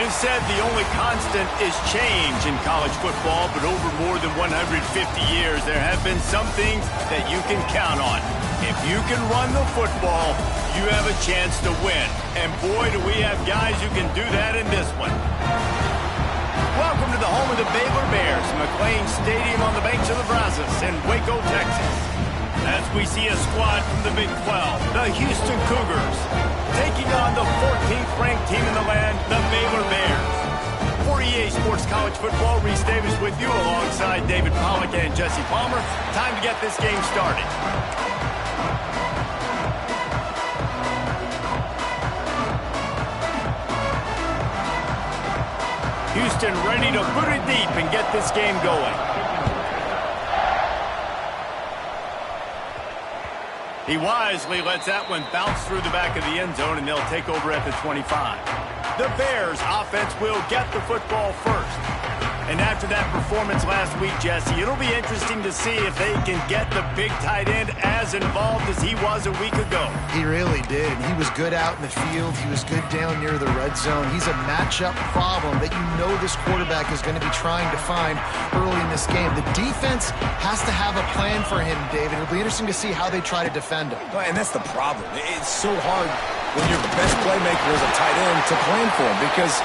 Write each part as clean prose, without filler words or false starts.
It is said the only constant is change in college football, but over more than 150 years, there have been some things that you can count on. If you can run the football, you have a chance to win. And boy, do we have guys who can do that in this one. Welcome to the home of the Baylor Bears, McLean Stadium on the banks of the Brazos in Waco, Texas. As we see a squad from the Big 12, the Houston Cougars, taking on the 14th ranked team in the land, the Baylor Bears. For EA Sports College Football, Reese Davis with you alongside David Pollack and Jesse Palmer. Time to get this game started. Houston ready to put it deep and get this game going. He wisely lets that one bounce through the back of the end zone, and they'll take over at the 25. The Bears offense will get the football first. And after that performance last week, Jesse, it'll be interesting to see if they can get the big tight end as involved as he was a week ago. He really did. He was good out in the field. He was good down near the red zone. He's a matchup problem that you know this quarterback is going to be trying to find early in this game. The defense has to have a plan for him, David. It'll be interesting to see how they try to defend him. And that's the problem. It's so hard when your best playmaker is a tight end to plan for him, because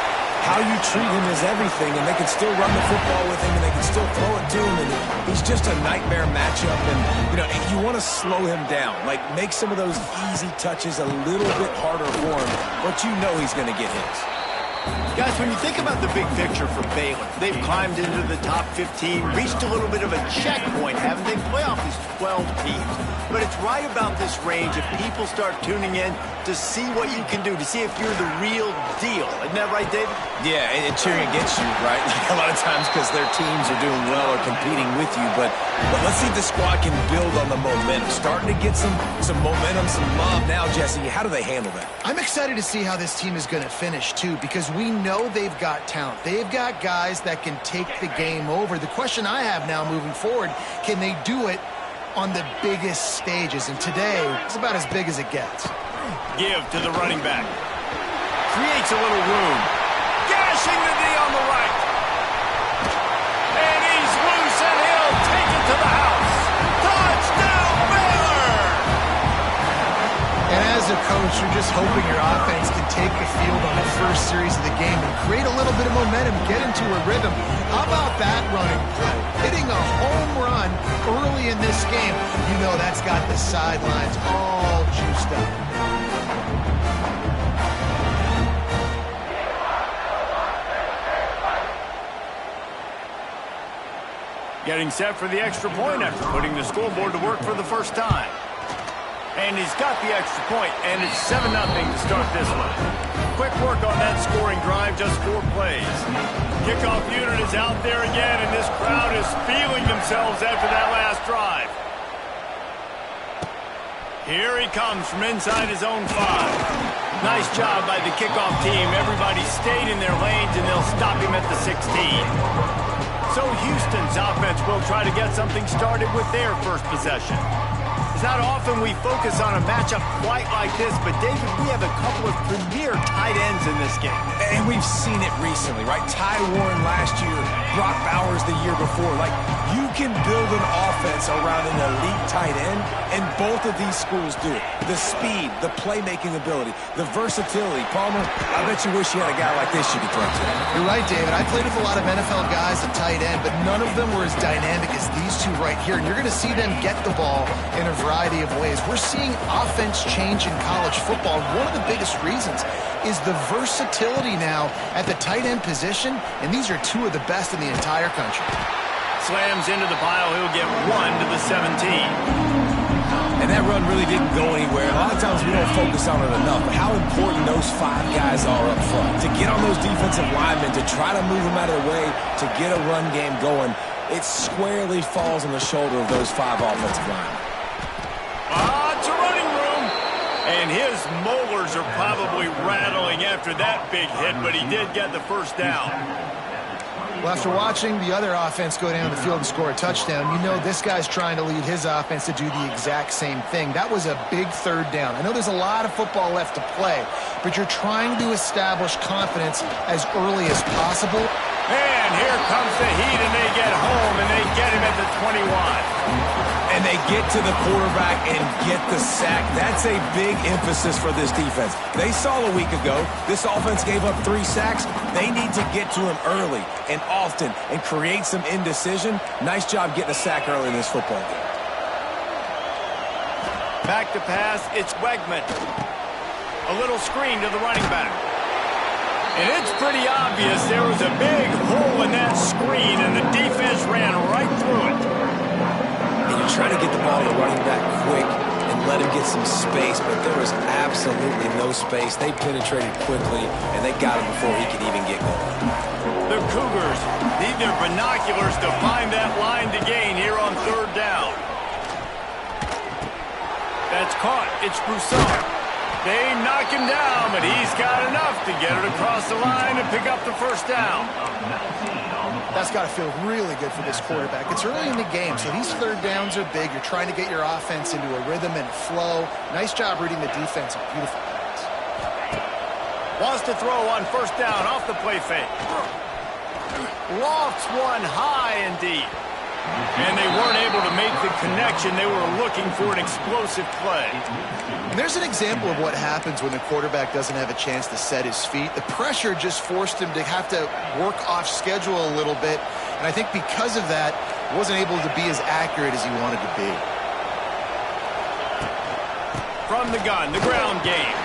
how you treat him is everything, and they can still run the football with him, and they can still throw it to him, and he's just a nightmare matchup. And, you know, you want to slow him down, like make some of those easy touches a little bit harder for him, but you know he's going to get hits. Guys, when you think about the big picture for Baylor, they've climbed into the top 15, reached a little bit of a checkpoint, haven't they? Playoff is 12 teams. But it's right about this range if people start tuning in to see what you can do, to see if you're the real deal. Isn't that right, David? Yeah, and cheering against you, right? Like a lot of times because their teams are doing well or competing with you. But let's see if the squad can build on the momentum. Starting to get some momentum, some love now, Jesse. How do they handle that? I'm excited to see how this team is going to finish, too, because we know they've got talent. They've got guys that can take the game over. The question I have now moving forward, can they do it on the biggest stages? And today, it's about as big as it gets. Give to the running back. Creates a little room. Gashing the D on the right. And he's loose, and he'll take it to the house. Touchdown, Baylor! And as a coach, you're just hoping your offense can take the field on the first series of the game and create a little bit of momentum, get into a rhythm. How about that running play? Hitting a home run early in this game. You know that's got the sidelines all juiced up. Getting set for the extra point after putting the scoreboard to work for the first time. And he's got the extra point, and it's 7-0 to start this one. Quick work on that scoring drive, just 4 plays. Kickoff unit is out there again, and this crowd is feeling themselves after that last drive. Here he comes from inside his own 5. Nice job by the kickoff team. Everybody stayed in their lanes, and they'll stop him at the 16. So Houston's offense will try to get something started with their first possession. It's not often we focus on a matchup quite like this, but David, we have a couple of premier tight ends in this game. And we've seen it recently, right? Ty Warren last year, Brock Bowers the year before. Like, you can build an offense around an elite tight end, and both of these schools do it. The speed, the playmaking ability, the versatility. Palmer, I bet you wish you had a guy like this you could throw to. You're right, David. I played with a lot of NFL guys at tight end, but none of them were as dynamic as these two right here. And you're going to see them get the ball in a variety of ways. We're seeing offense change in college football. One of the biggest reasons is the versatility now at the tight end position, and these are two of the best in the entire country. Slams into the pile. He'll get 1 to the 17. And that run really didn't go anywhere. A lot of times we don't focus on it enough, but how important those 5 guys are up front. To get on those defensive linemen, to try to move them out of the way, to get a run game going, it squarely falls on the shoulder of those 5 offensive linemen. It's a running room. And his molars are probably rattling after that big hit, but he did get the first down. Well, after watching the other offense go down the field and score a touchdown, you know this guy's trying to lead his offense to do the exact same thing. That was a big third down. I know there's a lot of football left to play, but you're trying to establish confidence as early as possible. And here comes the heat, and they get home, and they get him at the 21. And they get to the quarterback and get the sack. That's a big emphasis for this defense. They saw a week ago, this offense gave up 3 sacks. They need to get to him early and often and create some indecision. Nice job getting a sack early in this football game. Back to pass, it's Wegman. A little screen to the running back. And it's pretty obvious there was a big hole in that screen, and the defense ran right through it. And you're trying to get the ball to the running back quick and let him get some space, but there was absolutely no space. They penetrated quickly, and they got him before he could even get going. The Cougars need their binoculars to find that line to gain here on third down. That's caught. It's Broussard. They knock him down, but he's got enough to get it across the line and pick up the first down. That's got to feel really good for this quarterback. It's early in the game, so these third downs are big. You're trying to get your offense into a rhythm and flow. Nice job reading the defense. Beautiful pass. Wants to throw on first down off the play fake. Lofts one high and deep. And they weren't able to make the connection. They were looking for an explosive play. And there's an example of what happens when the quarterback doesn't have a chance to set his feet. The pressure just forced him to have to work off schedule a little bit. And I think because of that, wasn't able to be as accurate as he wanted to be. From the gun, the ground game.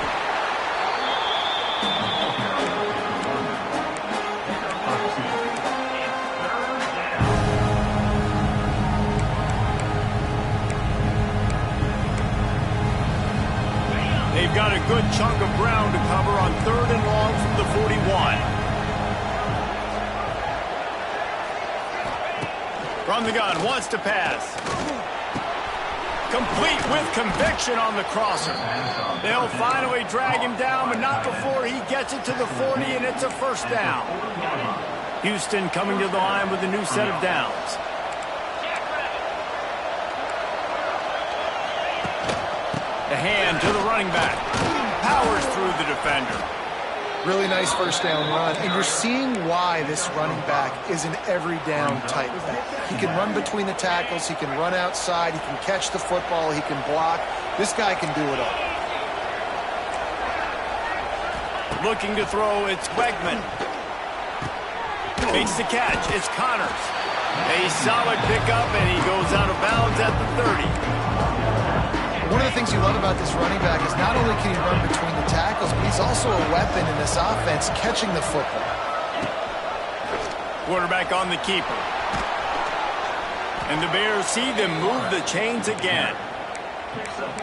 They've got a good chunk of ground to cover on third and long from the 41. From the gun, wants to pass. Complete with conviction on the crosser. They'll finally drag him down, but not before he gets it to the 40, and it's a first down. Houston coming to the line with a new set of downs. The hand to the running back. Powers through the defender. Really nice first down run. And you're seeing why this running back is an every down type back. He can run between the tackles. He can run outside. He can catch the football. He can block. This guy can do it all. Looking to throw, it's Wegman. Makes the catch. It's Connors. A solid pickup, and he goes out of bounds at the 30. One of the things you love about this running back is not only can he run between the tackles, but he's also a weapon in this offense catching the football. Quarterback on the keeper. And the Bears see them move the chains again.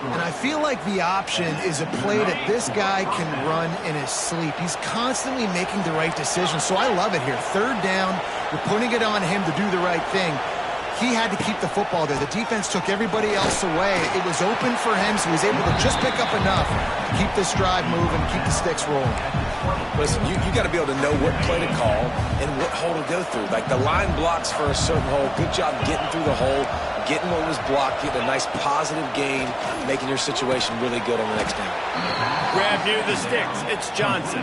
And I feel like the option is a play that this guy can run in his sleep. He's constantly making the right decision, so I love it here. Third down, you're putting it on him to do the right thing. He had to keep the football there. The defense took everybody else away. It was open for him, so he was able to just pick up enough to keep this drive moving, keep the sticks rolling. Listen, you got to be able to know what play to call and what hole to go through. Like the line blocks for a certain hole. Good job getting through the hole, getting what was blocked, getting a nice positive gain, making your situation really good on the next down. Grab near the sticks. It's Johnson.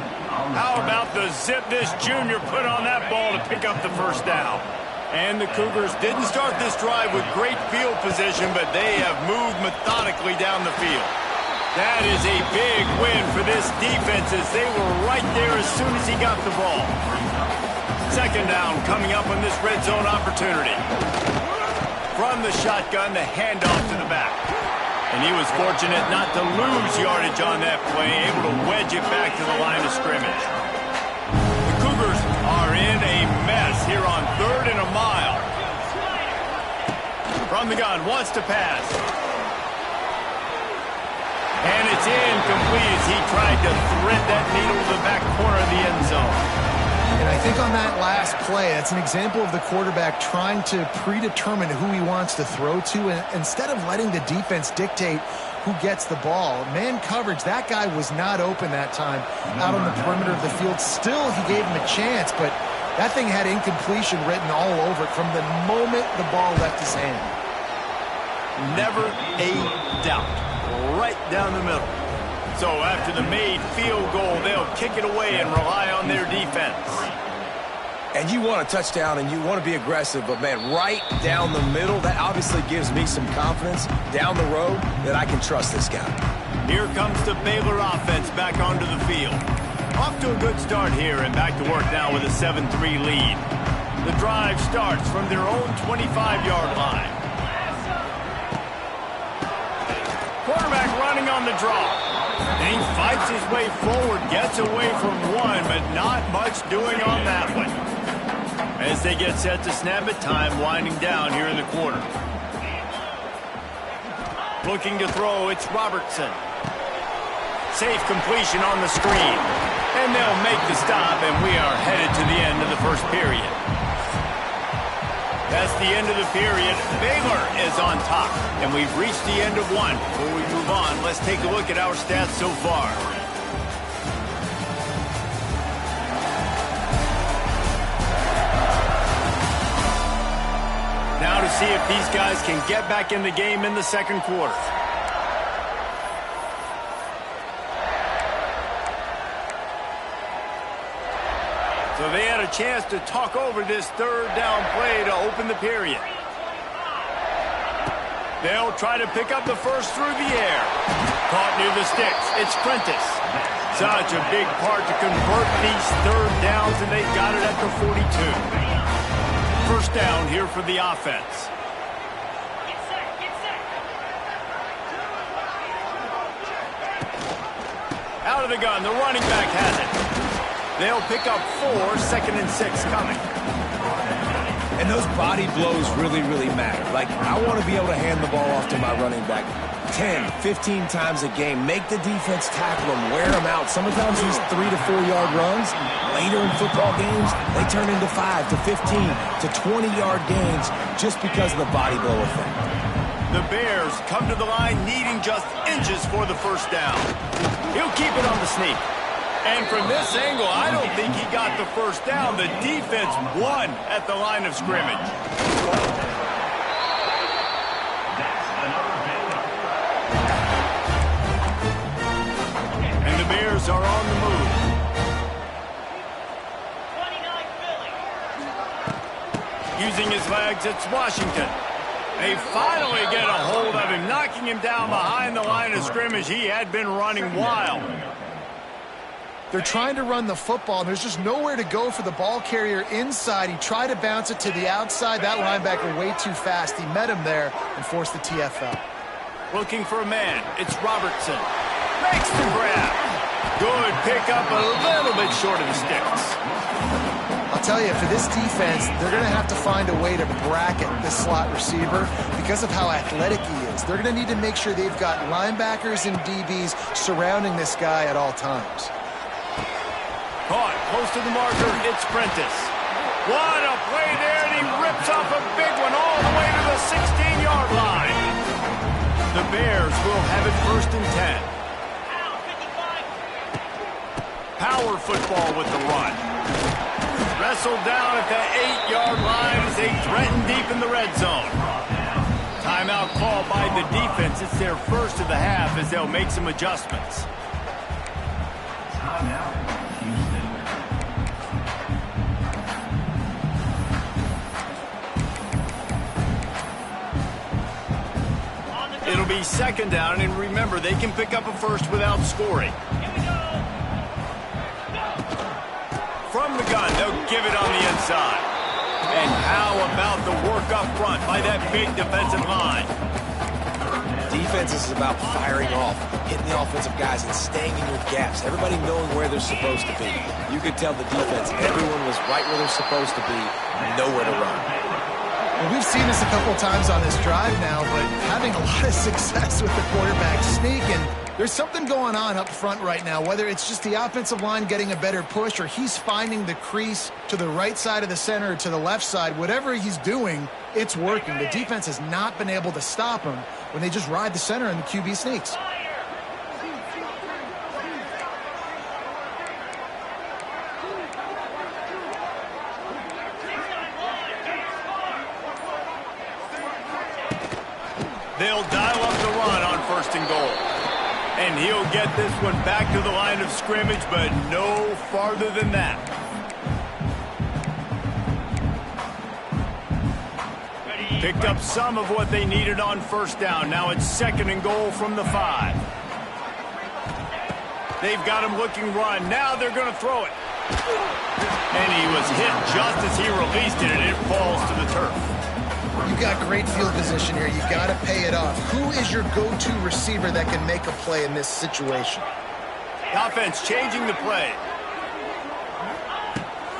How about the zip this junior put on that ball to pick up the first down? And the Cougars didn't start this drive with great field position, but they have moved methodically down the field. That is a big win for this defense as they were right there as soon as he got the ball. Second down coming up on this red zone opportunity. From the shotgun, the handoff to the back. And he was fortunate not to lose yardage on that play, able to wedge it back to the line of scrimmage. The Cougars are in a mess here on third and a mile. From the gun, wants to pass. And it's incomplete as he tried to thread that needle to the back corner of the end zone. And I think on that last play, that's an example of the quarterback trying to predetermine who he wants to throw to, and instead of letting the defense dictate who gets the ball. Man coverage, that guy was not open that time out on the perimeter of the field. Still, he gave him a chance, but That thing had incompletion written all over it from the moment the ball left his hand. Never a doubt. Right down the middle. So after the made field goal, they'll kick it away and rely on their defense. And you want a touchdown and you want to be aggressive, but, man, right down the middle, that obviously gives me some confidence down the road that I can trust this guy. Here comes the Baylor offense back onto the field. Off to a good start here and back to work now with a 7-3 lead. The drive starts from their own 25-yard line. Quarterback running on the draw. And he fights his way forward, gets away from one, but not much doing on that one. As they get set to snap it, time winding down here in the quarter. Looking to throw, it's Robertson. Safe completion on the screen. And they'll make the stop, and we are headed to the end of the first period. That's the end of the period. Baylor is on top, and we've reached the end of one. Before we move on, let's take a look at our stats so far. Now to see if these guys can get back in the game in the second quarter. So they had a chance to talk over this third down play to open the period. They'll try to pick up the first through the air. Caught near the sticks. It's Prentice. Such a big part to convert these third downs, and they got it at the 42. First down here for the offense. Out of the gun, the running back has it. They'll pick up 4, 2nd and 6 coming. And those body blows really, really matter. Like, I want to be able to hand the ball off to my running back 10, 15 times a game. Make the defense tackle him, wear him out. Sometimes these 3 to 4 yard runs, later in football games, they turn into 5 to 15 to 20-yard gains just because of the body blow effect. The Bears come to the line needing just inches for the first down. He'll keep it on the sneak. And from this angle, I don't think he got the first down. The defense won at the line of scrimmage. And the Bears are on the move. Using his legs, it's Washington. They finally get a hold of him, knocking him down behind the line of scrimmage. He had been running wild. They're trying to run the football, and there's just nowhere to go for the ball carrier inside. He tried to bounce it to the outside. That linebacker way too fast. He met him there and forced the TFL. Looking for a man. It's Robertson. Makes the grab. Good pickup, a little bit short of the sticks. I'll tell you, for this defense, they're going to have to find a way to bracket this slot receiver because of how athletic he is. They're going to need to make sure they've got linebackers and DBs surrounding this guy at all times. Caught close to the marker, it's Prentice. What a play there, and he rips off a big one all the way to the 16-yard line. The Bears will have it 1st and 10. Power football with the run. Wrestled down at the 8-yard line as they threaten deep in the red zone. Timeout called by the defense. It's their first of the half as they'll make some adjustments. It'll be 2nd down, and remember, they can pick up a first without scoring. From the gun, they'll give it on the inside. And how about the work up front by that big defensive line? Defense is about firing off, hitting the offensive guys, and staying in your gaps. Everybody knowing where they're supposed to be. You could tell the defense, everyone was right where they're supposed to be, nowhere to run. Well, we've seen this a couple times on this drive now, but having a lot of success with the quarterback sneak, and there's something going on up front right now, whether it's just the offensive line getting a better push or he's finding the crease to the right side of the center or to the left side. Whatever he's doing, it's working. The defense has not been able to stop him when they just ride the center and the QB sneaks. They'll dial up the run on 1st and goal. And he'll get this one back to the line of scrimmage, but no farther than that. Picked up some of what they needed on 1st down. Now it's 2nd and goal from the 5. They've got him looking run. Now they're going to throw it. And he was hit just as he released it, and it falls to the turf. You got great field position here. You got to pay it off. Who is your go-to receiver that can make a play in this situation? The offense changing the play.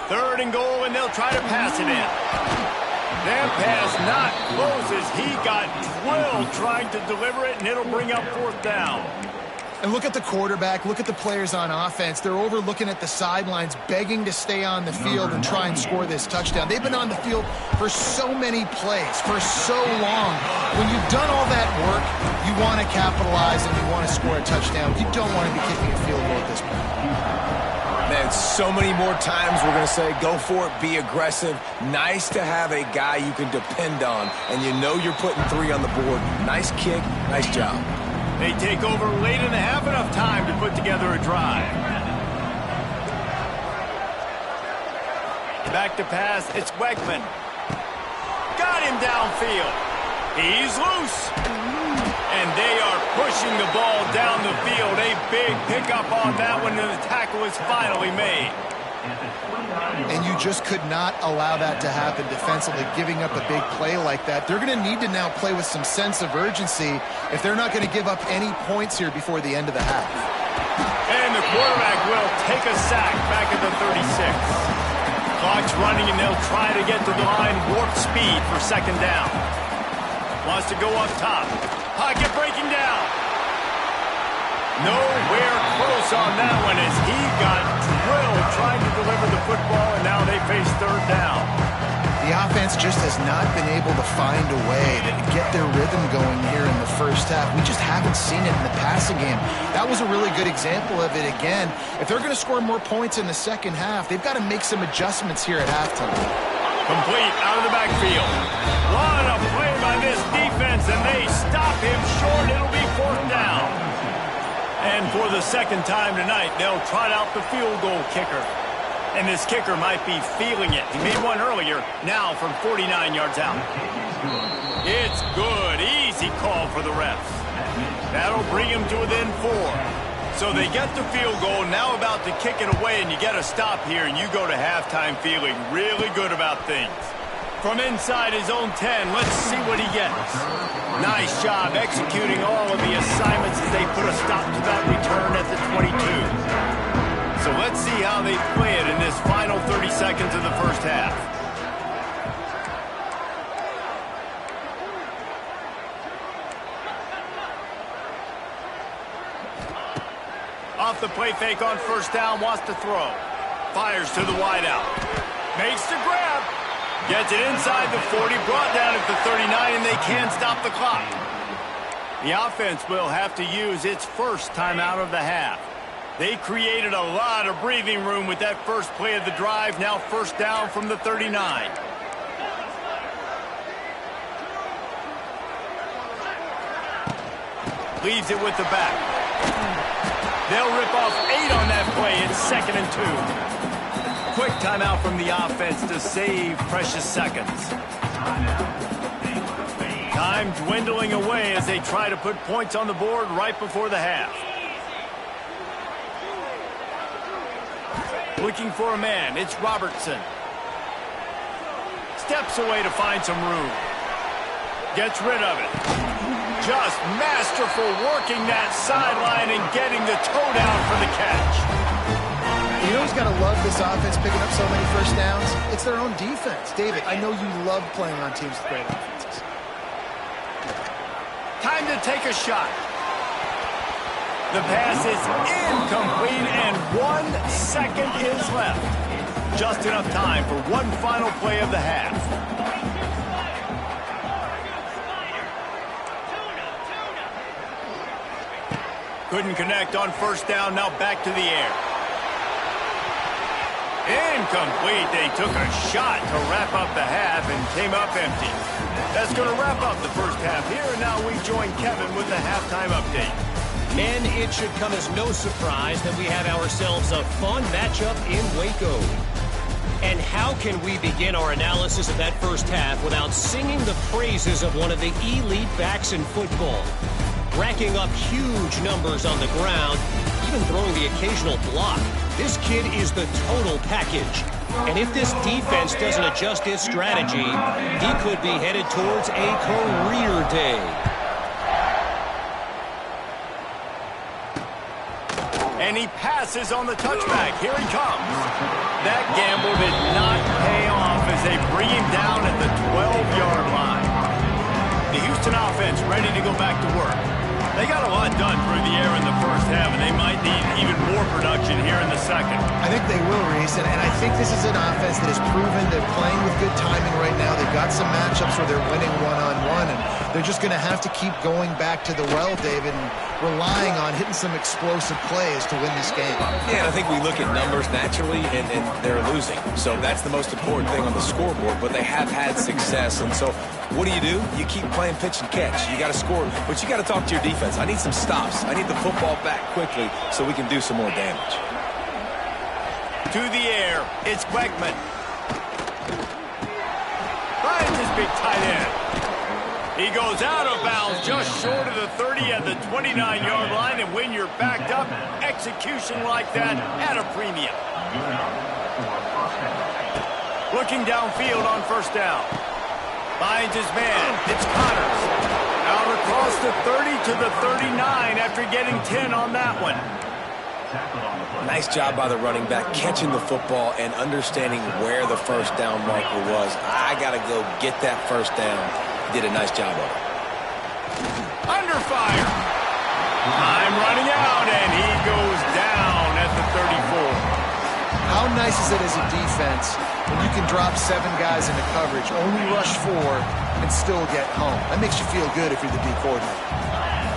3rd and goal, and they'll try to pass it in. That pass not close as he got drilled trying to deliver it, and it'll bring up 4th down. And look at the quarterback. Look at the players on offense. They're overlooking at the sidelines, begging to stay on the field and try and score this touchdown. They've been on the field for so many plays, for so long. When you've done all that work, you want to capitalize and you want to score a touchdown. You don't want to be kicking a field goal at this point. Man, so many more times we're going to say, go for it, be aggressive. Nice to have a guy you can depend on, and you know you're putting 3 on the board. Nice kick, nice job. They take over late in the half, enough time to put together a drive. Back to pass, it's Wegman. Got him downfield. He's loose. And they are pushing the ball down the field. A big pickup on that one, and the tackle is finally made. And you just could not allow that to happen defensively, giving up a big play like that. They're going to need to now play with some sense of urgency if they're not going to give up any points here before the end of the half. And the quarterback will take a sack back at the 36. Clock's running, and they'll try to get to the line warp speed for 2nd down. Wants to go up top. Pocket breaking down. Nowhere close on that one as he got drilled trying to deliver the football, and now they face 3rd down. The offense just has not been able to find a way to get their rhythm going here in the 1st half. We just haven't seen it in the passing game. That was a really good example of it again. If they're going to score more points in the 2nd half, they've got to make some adjustments here at halftime. Complete out of the backfield. What a play by this defense, and they stop him short. It'll be 4th down. And for the 2nd time tonight, they'll trot out the field goal kicker. And this kicker might be feeling it. He made one earlier, now from 49 yards out. It's good. Easy call for the refs. That'll bring him to within 4. So they get the field goal, now about to kick it away, and you get a stop here, and you go to halftime feeling really good about things. From inside his own 10, let's see what he gets. Nice job executing all of the assignments as they put a stop to that return at the 22. So let's see how they play it in this final 30 seconds of the 1st half. Off the play fake on 1st down, wants to throw. Fires to the wideout. Makes the grab. Gets it inside the 40, brought down at the 39, and they can't stop the clock. The offense will have to use its 1st timeout of the half. They created a lot of breathing room with that 1st play of the drive, now 1st down from the 39. Leaves it with the back. They'll rip off 8 on that play. It's 2nd and 2. Quick timeout from the offense to save precious seconds. Time dwindling away as they try to put points on the board right before the half. Looking for a man. It's Robertson. Steps away to find some room. Gets rid of it. Just masterful working that sideline and getting the toe down for the catch. You know who's got to love this offense picking up so many 1st downs? It's their own defense. David, I know you love playing on teams with great offenses. Time to take a shot. The pass is incomplete, and 1 second is left. Just enough time for one final play of the half. Couldn't connect on 1st down, now back to the air. Incomplete. They took a shot to wrap up the half, and came up empty. That's going to wrap up the first half here, and now we join Kevin with the halftime update. And it should come as no surprise that we have ourselves a fun matchup in Waco. And how can we begin our analysis of that first half without singing the praises of one of the elite backs in football? Racking up huge numbers on the ground, even throwing the occasional block. This kid is the total package. And if this defense doesn't adjust its strategy, he could be headed towards a career day. And he passes on the touchback. Here he comes. That gamble did not pay off as they bring him down at the 12-yard line. The Houston offense ready to go back to work. They got a lot done through the air in the first half, and they might need even more production here in the second. I think they will, Reese, and I think this is an offense that has proven they're playing with good timing right now. They've got some matchups where they're winning one-on-one, and they're just going to have to keep going back to the well, David, and relying on hitting some explosive plays to win this game. Yeah, and I think we look at numbers naturally, and they're losing. So that's the most important thing on the scoreboard, but they have had success. And so what do? You keep playing pitch and catch. You got to score, but you got to talk to your defense. I need some stops. I need the football back quickly so we can do some more damage. To the air, it's Quegman. Finds his big tight end. He goes out of bounds just short of the 30 at the 29-yard line, and when you're backed up, execution like that at a premium. Looking downfield on first down. Finds his man. It's Connors. Out across the 30 to the 39 after getting 10 on that one. Nice job by the running back, catching the football and understanding where the first down marker was. I got to go get that first down. He did a nice job of it. Under fire. Time running out, and he goes down at the 34. How nice is it as a defense when you can drop 7 guys into coverage, only rush 4, and still get home? That makes you feel good if you're the D coordinator.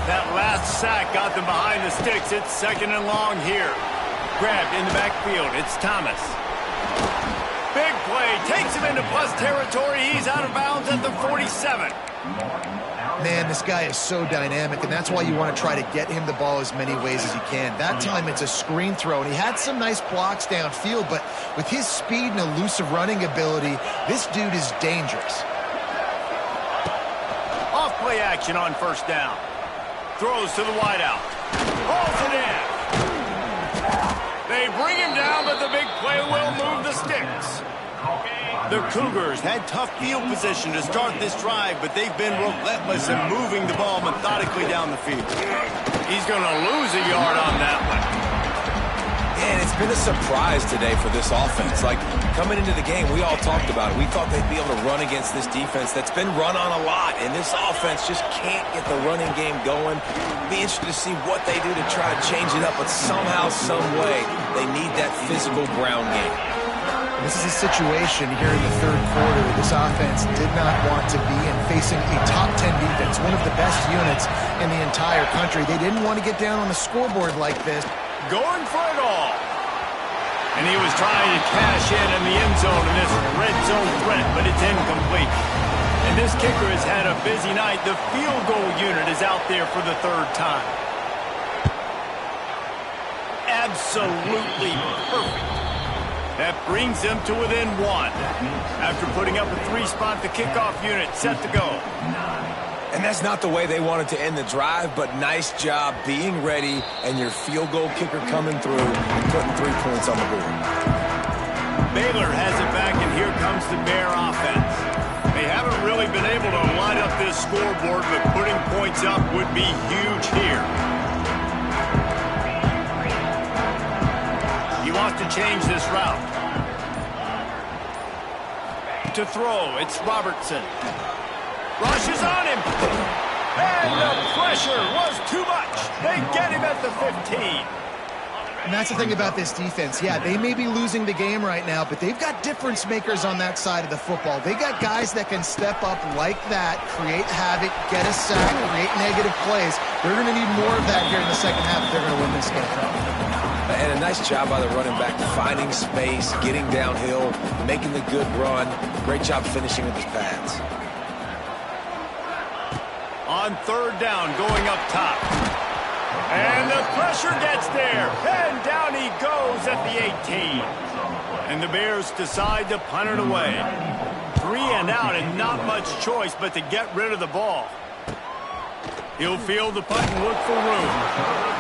That last sack got them behind the sticks. It's second and long here. Grabbed in the backfield. It's Thomas. Big play. Takes him into plus territory. He's out of bounds at the 47. Man, this guy is so dynamic, and that's why you want to try to get him the ball as many ways as you can. That time, it's a screen throw, and he had some nice blocks downfield, but with his speed and elusive running ability, this dude is dangerous. Off-play action on first down. Throws to the wideout. Hauls it in. They bring him down, but the big play will move the sticks. The Cougars had tough field position to start this drive, but they've been relentless in moving the ball methodically down the field. He's going to lose a yard on that one. And it's been a surprise today for this offense. Like, coming into the game, we all talked about it. We thought they'd be able to run against this defense that's been run on a lot, and this offense just can't get the running game going. Be interested to see what they do to try to change it up, but somehow, some way, they need that physical ground game. This is a situation here in the third quarter this offense did not want to be in, facing a top 10 defense, one of the best units in the entire country. They didn't want to get down on the scoreboard like this. Going for it all. And he was trying to cash in the end zone in this red zone threat, but it's incomplete. And this kicker has had a busy night. The field goal unit is out there for the third time. Absolutely perfect. That brings them to within 1. After putting up a 3-spot, the kickoff unit set to go. And that's not the way they wanted to end the drive, but nice job being ready and your field goal kicker coming through and putting 3 points on the board. Baylor has it back, and here comes the Bear offense. They haven't really been able to light up this scoreboard, but putting points up would be huge here. He wants to change this route. To throw, it's Robertson. Rushes on him. And the pressure was too much. They get him at the 15. And that's the thing about this defense. Yeah, they may be losing the game right now, but they've got difference makers on that side of the football. They got guys that can step up like that, create havoc, get a sack, create negative plays. They're going to need more of that here in the second half if they're going to win this game. And a nice job by the running back, finding space, getting downhill, making the good run. Great job finishing with his pads. On third down, going up top. And the pressure gets there. And down he goes at the 18. And the Bears decide to punt it away. 3 and out and not much choice but to get rid of the ball. He'll field the punt and look for room.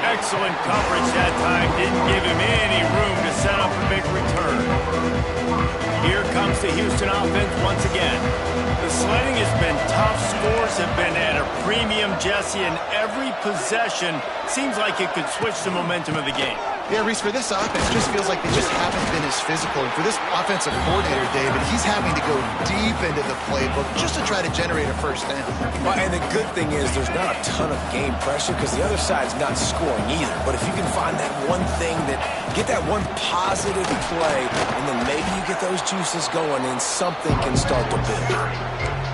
Excellent coverage that time. Didn't give him any room to set up a big return. Here comes the Houston offense once again. The sledding has been tough. Scores have been at a premium, Jesse, and every possession seems like it could switch the momentum of the game. Yeah, Reese, for this offense, it just feels like they just haven't been as physical. And for this offensive coordinator, David, he's having to go deep into the playbook just to try to generate a first down. Well, and the good thing is there's not a ton of game pressure because the other side's not scoring either. But if you can find that one thing get that one positive play, and then maybe you get those juices going and something can start to build.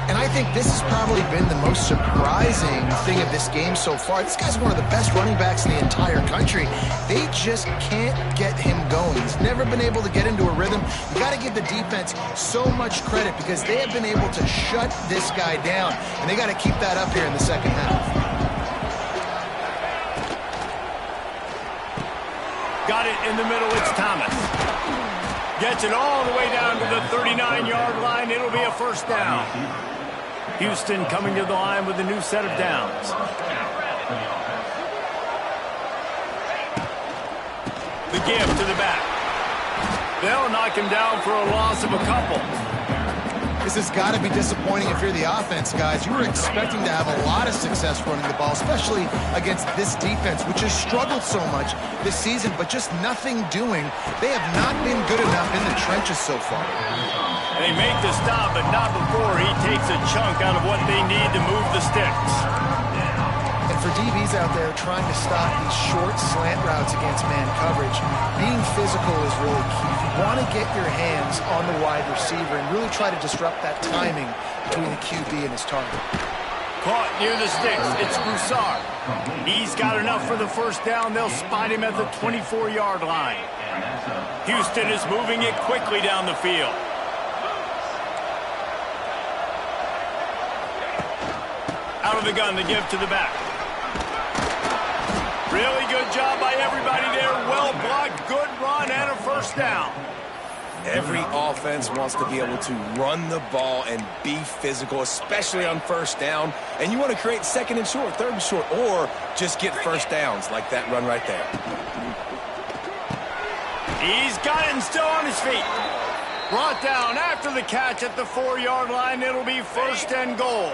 And I think this has probably been the most surprising thing of this game so far. This guy's one of the best running backs in the entire country. They just can't get him going. He's never been able to get into a rhythm. You got to give the defense so much credit because they have been able to shut this guy down, and they got to keep that up here in the second half. Got it in the middle, it's Thomas. Gets it all the way down to the 39-yard line. It'll be a first down. Houston coming to the line with a new set of downs. The give to the back. They'll knock him down for a loss of a couple. This has got to be disappointing if you're the offense, guys. You were expecting to have a lot of success running the ball, especially against this defense, which has struggled so much this season, but just nothing doing. They have not been good enough in the trenches so far. They make the stop, but not before he takes a chunk out of what they need to move the sticks. And for DBs out there trying to stop these short slant routes against man coverage, being physical is really key. You want to get your hands on the wide receiver and really try to disrupt that timing between the QB and his target. Caught near the sticks. It's Broussard. He's got enough for the first down. They'll spot him at the 24-yard line. Houston is moving it quickly down the field. Out of the gun, the give to the back. Really good job by everybody there. Well blocked, good run, and a first down. Every offense wants to be able to run the ball and be physical, especially on first down. And you want to create second and short, third and short, or just get first downs like that run right there. He's got it and still on his feet. Brought down after the catch at the 4-yard line. It'll be first and goal.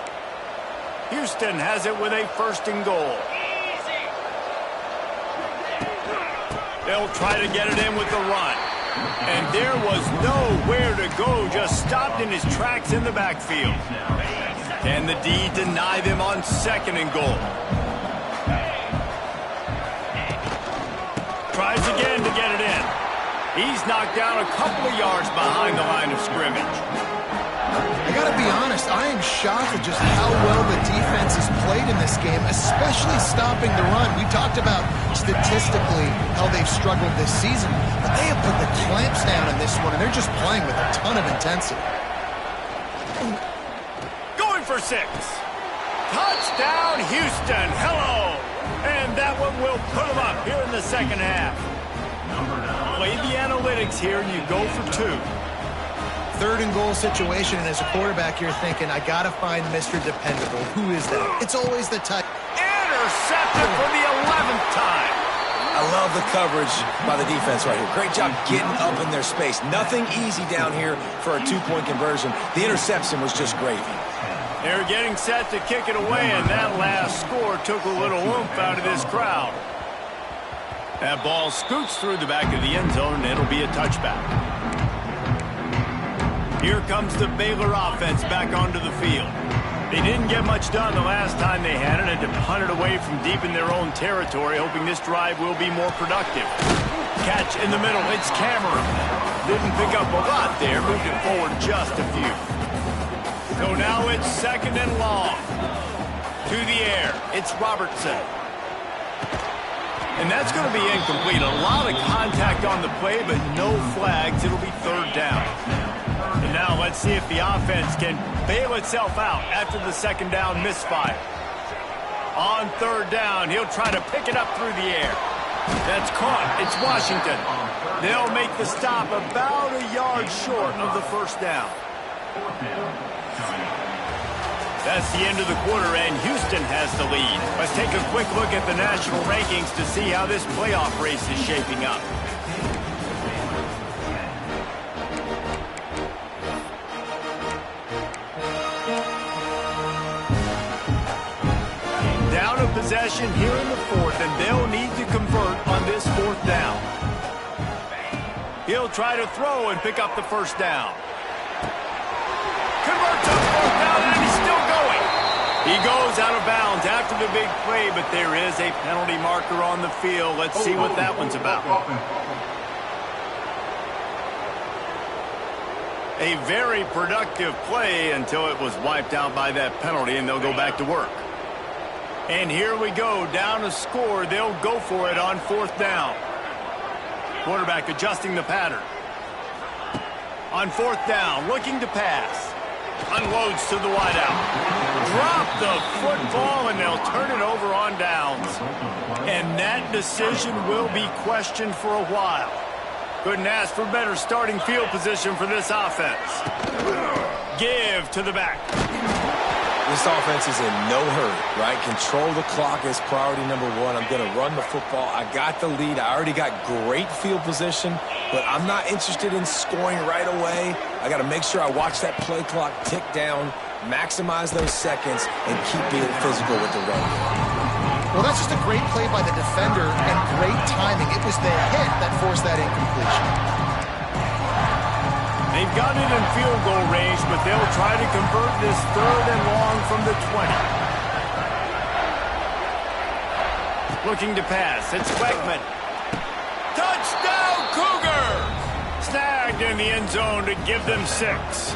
Houston has it with a first and goal. They'll try to get it in with the run. And there was nowhere to go, just stopped in his tracks in the backfield. And the D deny them on second and goal. Tries again to get it in. He's knocked down a couple of yards behind the line of scrimmage. I got to be honest, I am shocked at just how well the defense has played in this game, especially stopping the run. We talked about statistically how they've struggled this season, but they have put the clamps down in this one, and they're just playing with a ton of intensity. Going for 6. Touchdown, Houston. Hello. And that one will put them up here in the second half. Play the analytics here, and you go for 2. Third and goal situation, and as a quarterback, you're thinking, I got to find Mr. Dependable. Who is that? It's always the tight. Intercepted for the 11th time. I love the coverage by the defense right here. Great job getting up in their space. Nothing easy down here for a 2-point conversion. The interception was just gravy. They're getting set to kick it away, and that last score took a little oomph out of this crowd. That ball scoots through the back of the end zone, and it'll be a touchback. Here comes the Baylor offense back onto the field. They didn't get much done the last time they had it, and to punt it away from deep in their own territory, hoping this drive will be more productive. Catch in the middle, it's Cameron. Didn't pick up a lot there, moved it forward just a few. So now it's second and long. To the air, it's Robertson. And that's going to be incomplete. A lot of contact on the play, but no flags. It'll be third down. And now let's see if the offense can bail itself out after the second down misfire. On third down, he'll try to pick it up through the air. That's caught. It's Washington. They'll make the stop about a yard short of the first down. That's the end of the quarter, and Houston has the lead. Let's take a quick look at the national rankings to see how this playoff race is shaping up. Down a possession here in the fourth, and they'll need to convert on this fourth down. He'll try to throw and pick up the first down. Converts on fourth down, and he's still going. He goes out of bounds after the big play, but there is a penalty marker on the field. Let's see what that one's about. A very productive play until it was wiped out by that penalty, and they'll go back to work. And here we go, down a score. They'll go for it on fourth down. Quarterback adjusting the pattern. On fourth down, looking to pass. Unloads to the wideout. Drop the football, and they'll turn it over on downs. And that decision will be questioned for a while. Couldn't ask for better starting field position for this offense. Give to the back. This offense is in no hurry, right? Control the clock is priority number one. I'm going to run the football. I got the lead. I already got great field position, but I'm not interested in scoring right away. I got to make sure I watch that play clock tick down, maximize those seconds, and keep being physical with the run. Well, that's just a great play by the defender and great timing. It was the hit that forced that incompletion. They've got it in field goal range, but they'll try to convert this third and long from the 20. Looking to pass. It's Weckman. Touchdown, Cougar! Snagged in the end zone to give them 6.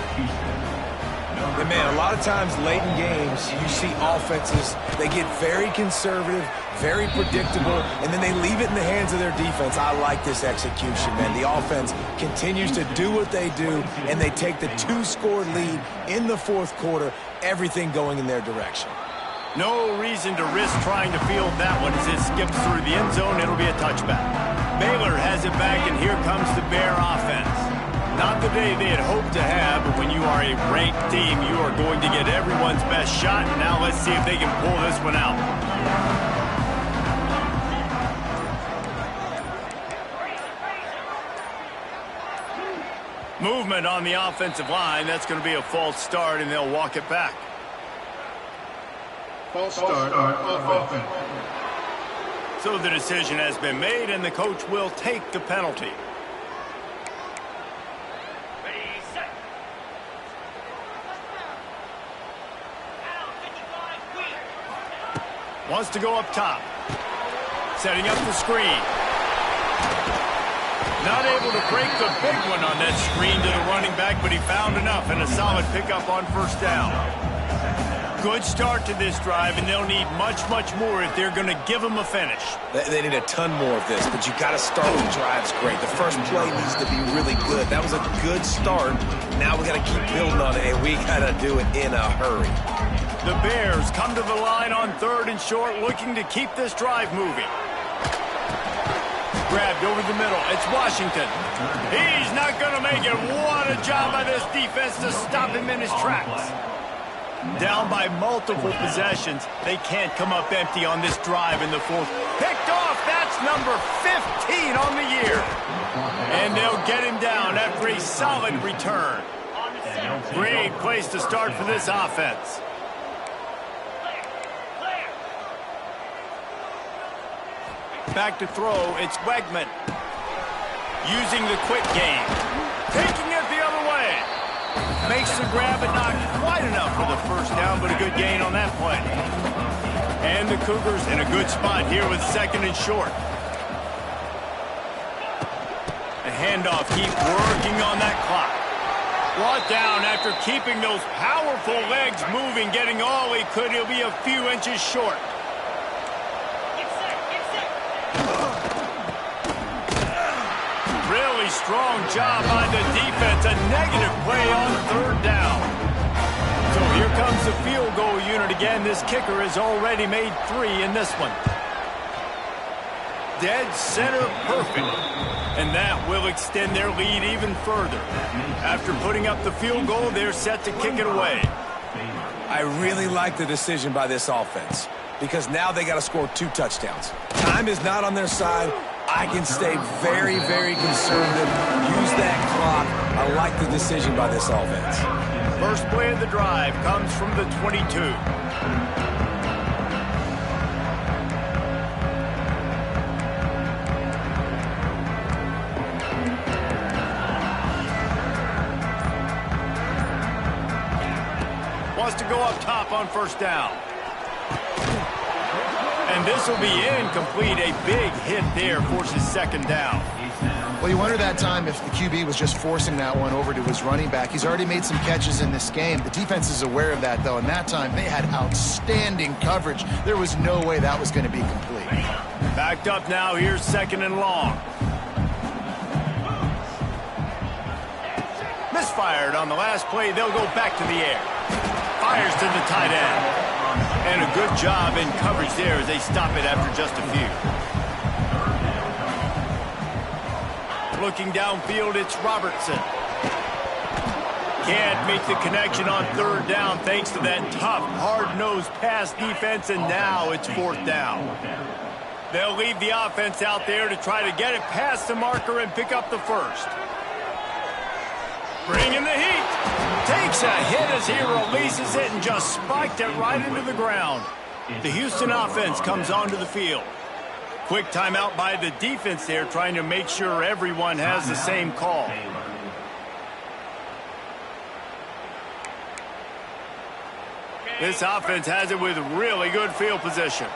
And man, a lot of times late in games, you see offenses, they get very conservative, very predictable, and then they leave it in the hands of their defense. I like this execution, man. The offense continues to do what they do, and they take the 2-score lead in the fourth quarter, everything going in their direction. No reason to risk trying to field that one as it skips through the end zone. It'll be a touchback. Baylor has it back, and here comes the Bear offense. Not the day they had hoped to have, but when you are a ranked team, you are going to get everyone's best shot. And now let's see if they can pull this one out. Movement on the offensive line. That's going to be a false start, and they'll walk it back. False start on offense. So the decision has been made, and the coach will take the penalty. Wants to go up top. Setting up the screen. Not able to break the big one on that screen to the running back, but he found enough and a solid pickup on first down. Good start to this drive, and they'll need much, much more if they're going to give them a finish. They need a ton more of this, but you got to start with drives great. The first play needs to be really good. That was a good start. Now we got to keep building on it, and we got to do it in a hurry. The Bears come to the line on third and short, looking to keep this drive moving. Grabbed over the middle. It's Washington. He's not going to make it. What a job by this defense to stop him in his tracks. Down by multiple possessions. They can't come up empty on this drive in the fourth. Picked off. That's number 15 on the year. And they'll get him down after a solid return. Great place to start for this offense. Back to throw, it's Weckman. Using the quick game. Taking it the other way. Makes the grab, but not quite enough for the first down, but a good gain on that play. And the Cougars in a good spot here with second and short. The handoff, keep working on that clock. Brought down after keeping those powerful legs moving, getting all he could. He'll be a few inches short. strong job by the defense. A negative play on third down. So here comes the field goal unit again. This kicker has already made 3 in this one. Dead center perfect. And that will extend their lead even further. After putting up the field goal, they're set to kick it away. I really like the decision by this offense because now they got to score 2 touchdowns. Time is not on their side. I can stay very, very conservative. Use that clock. I like the decision by this offense. First play of the drive comes from the 22. Wants to go up top on first down. And this will be incomplete. A big hit there forces second down. Well, you wonder that time if the QB was just forcing that one over to his running back. He's already made some catches in this game. The defense is aware of that, though, and that time they had outstanding coverage. There was no way that was going to be complete. Backed up now. Here's second and long. Misfired on the last play. They'll go back to the air. Fires to the tight end. And a good job in coverage there as they stop it after just a few. Looking downfield, it's Robertson. Can't make the connection on third down thanks to that tough, hard-nosed pass defense, and now it's fourth down. They'll leave the offense out there to try to get it past the marker and pick up the first. Bringing the heat. Takes a hit as he releases it and just spiked it right into the ground. The Houston offense comes onto the field. Quick timeout by the defense there, trying to make sure everyone has the same call. This offense has it with really good field position.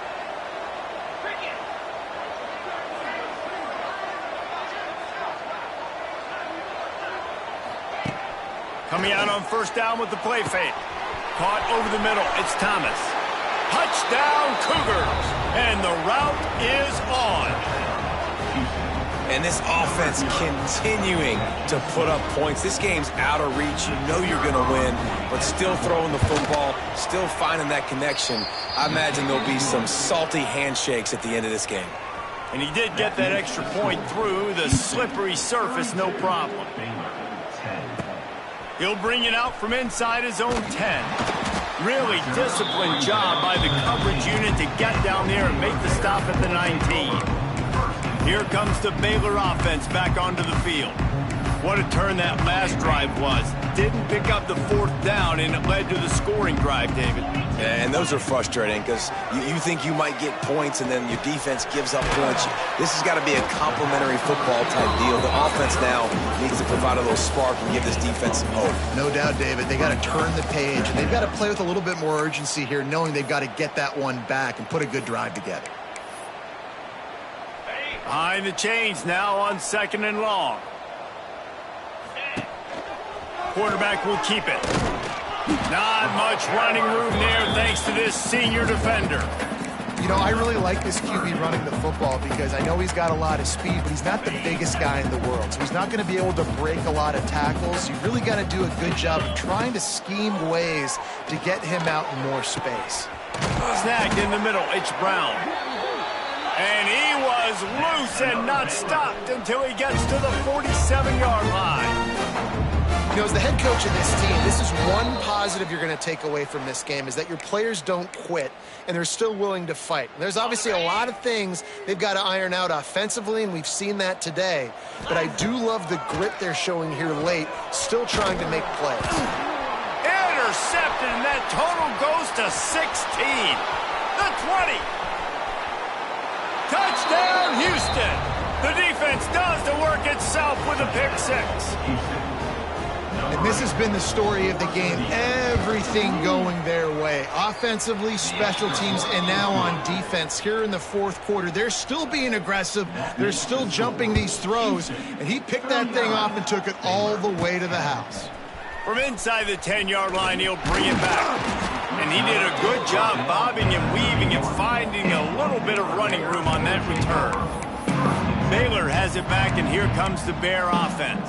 Coming out on first down with the play fake. Caught over the middle. It's Thomas. Touchdown, Cougars. And the route is on. And this offense continuing to put up points. This game's out of reach. You know you're going to win, but still throwing the football, still finding that connection. I imagine there'll be some salty handshakes at the end of this game. And he did get that extra point through the slippery surface, no problem. He'll bring it out from inside his own 10. Really disciplined job by the coverage unit to get down there and make the stop at the 19. Here comes the Baylor offense back onto the field. What a turn that last drive was. Didn't pick up the fourth down, and it led to the scoring drive, David. Yeah, and those are frustrating because you think you might get points, and then your defense gives up points. This has got to be a complementary football type deal. The offense now needs to provide a little spark and give this defense some hope. No doubt, David. They got to turn the page, and they've got to play with a little bit more urgency here, knowing they've got to get that one back and put a good drive together. Behind the chains now on second and long. Quarterback will keep it. Not much running room there thanks to this senior defender. You know, I really like this QB running the football because I know he's got a lot of speed, but he's not the biggest guy in the world. So he's not going to be able to break a lot of tackles. You really got to do a good job of trying to scheme ways to get him out in more space. Snagged in the middle, it's Brown. And he was loose and not stopped until he gets to the 47-yard line. You know, as the head coach of this team, this is one positive you're going to take away from this game, is that your players don't quit, and they're still willing to fight. There's obviously a lot of things they've got to iron out offensively, and we've seen that today. But I do love the grit they're showing here late, still trying to make plays. Intercepted, and that total goes to 16. The 20. Touchdown, Houston. The defense does the work itself with a pick six. And this has been the story of the game. Everything going their way. Offensively, special teams, and now on defense. Here in the fourth quarter, they're still being aggressive. They're still jumping these throws. And he picked that thing off and took it all the way to the house. From inside the 10-yard line, he'll bring it back. And he did a good job bobbing and weaving and finding a little bit of running room on that return. Baylor has it back, and here comes the Bear offense.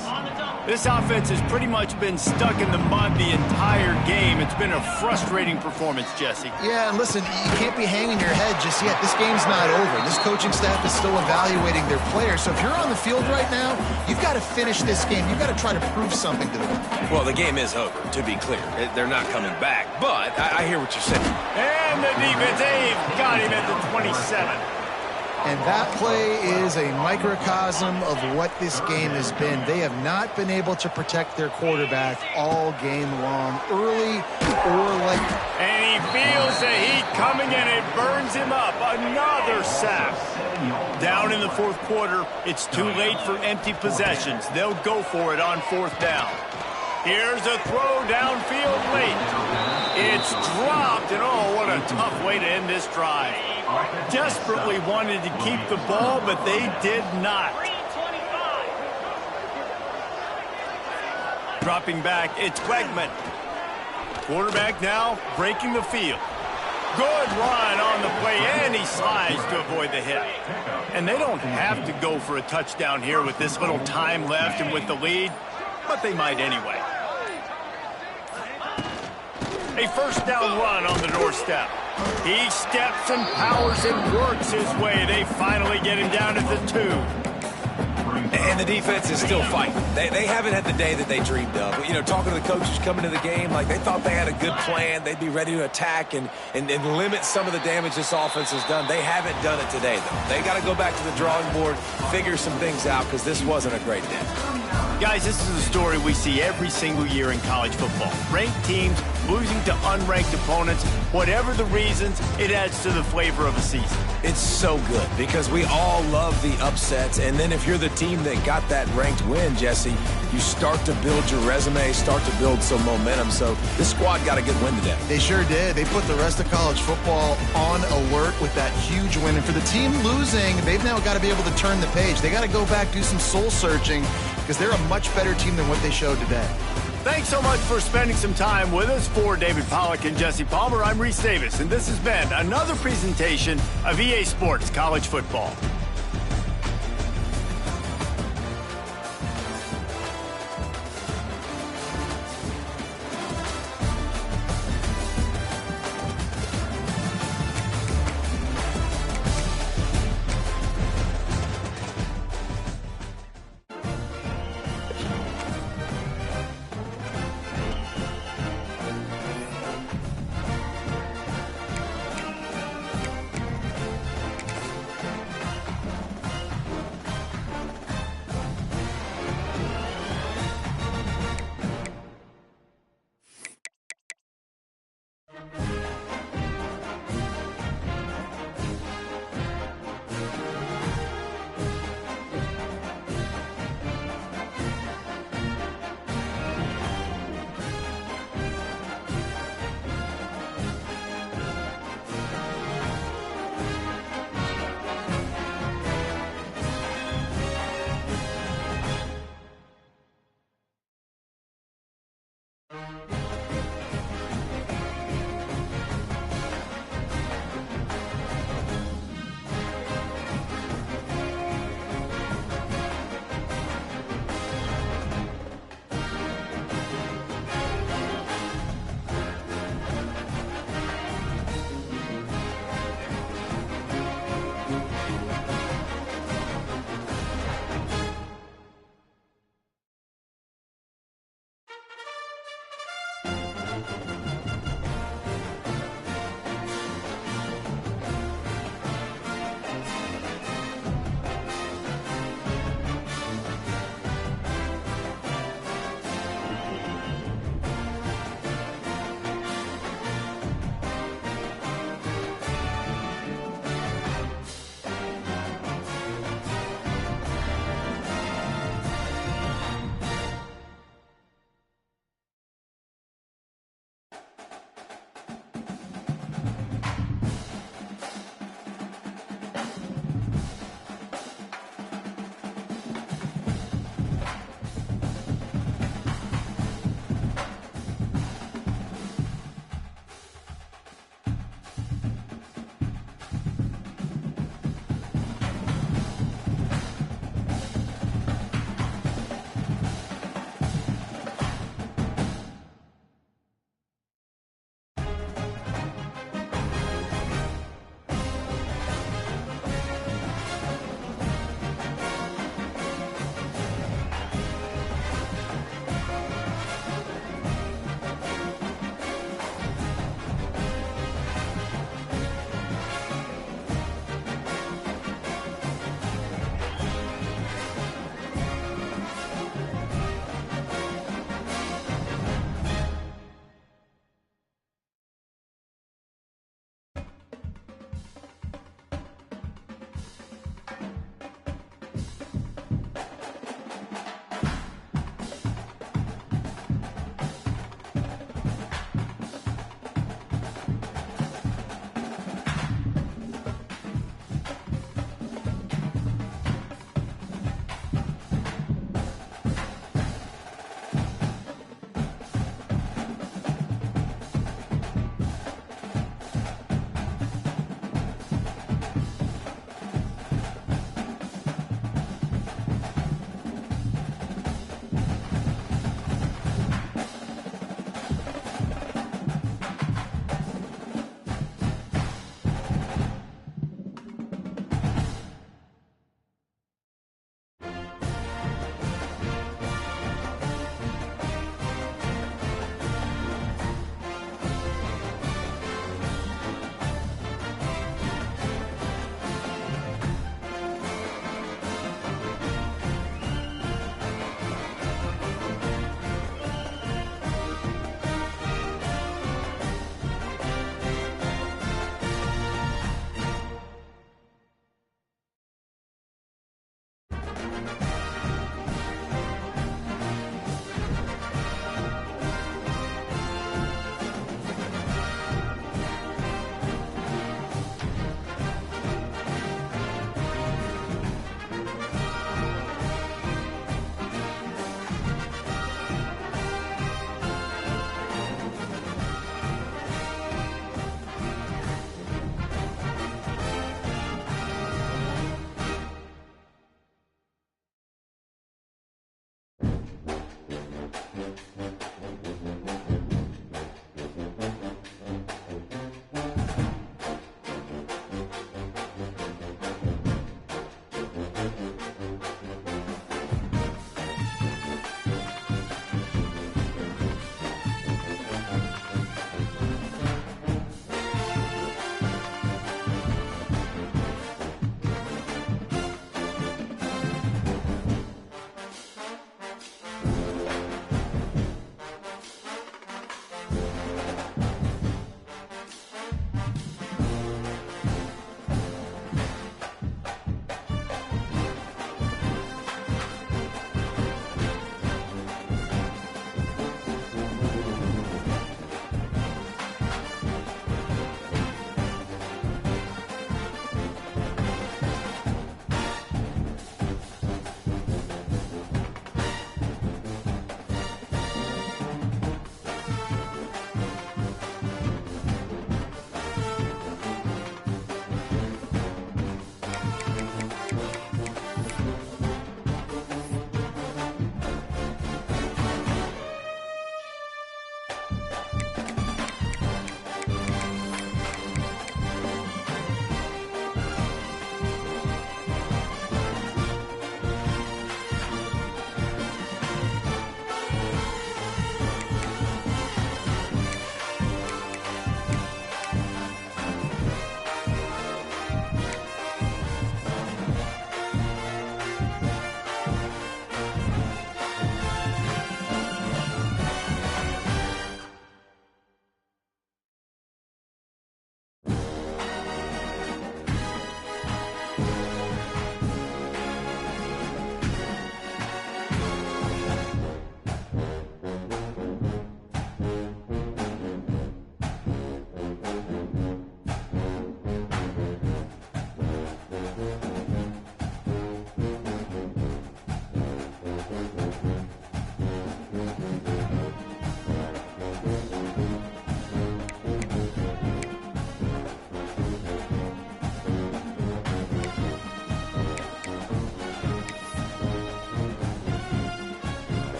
This offense has pretty much been stuck in the mud the entire game. It's been a frustrating performance, Jesse. Yeah, and listen, you can't be hanging your head just yet. This game's not over. This coaching staff is still evaluating their players. So if you're on the field right now, you've got to finish this game. You've got to try to prove something to them. Well, the game is over, to be clear. They're not coming back, but I hear what you're saying. And the defense, they've got him at the 27. And that play is a microcosm of what this game has been. They have not been able to protect their quarterback all game long, early or late. And he feels the heat coming, and it burns him up. Another sack. Down in the fourth quarter, it's too late for empty possessions. They'll go for it on fourth down. Here's a throw downfield late. It's dropped, and oh, what a tough way to end this drive. Desperately wanted to keep the ball, but they did not. Dropping back, it's Wegman. Quarterback now breaking the field. Good run on the play, and he slides to avoid the hit. And they don't have to go for a touchdown here with this little time left and with the lead, but they might anyway. A first down run on the doorstep. He steps and powers and works his way. They finally get him down at the 2. And the defense is still fighting. They haven't had the day that they dreamed of. You know, talking to the coaches coming to the game, like they thought they had a good plan. They'd be ready to attack and limit some of the damage this offense has done. They haven't done it today, though. They got to go back to the drawing board, figure some things out, because this wasn't a great day. Guys, this is a story we see every single year in college football. Ranked teams losing to unranked opponents. Whatever the reasons, it adds to the flavor of a season. It's so good because we all love the upsets. And then if you're the team that got that ranked win, Jesse, you start to build your resume, start to build some momentum. So this squad got a good win today. They sure did. They put the rest of college football on alert with that huge win. And for the team losing, they've now got to be able to turn the page. They got to go back, do some soul searching, because they're a much better team than what they showed today. Thanks so much for spending some time with us. For David Pollack and Jesse Palmer, I'm Reese Davis, and this has been another presentation of EA Sports College Football.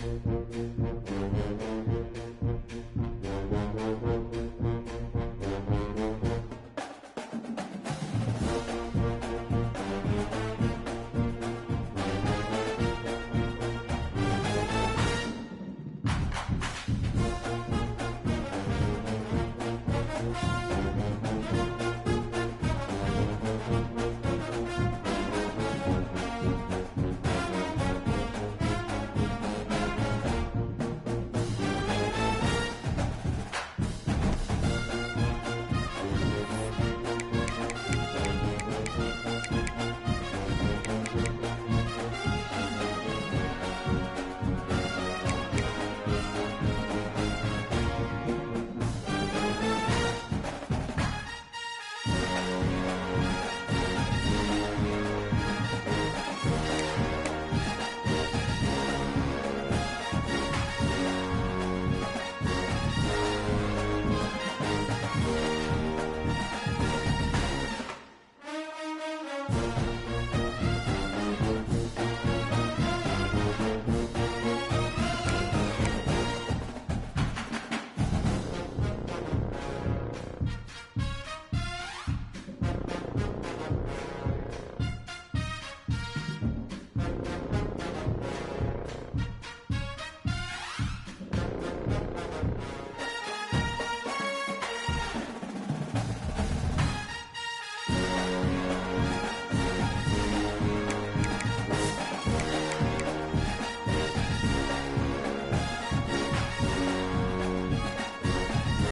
offense.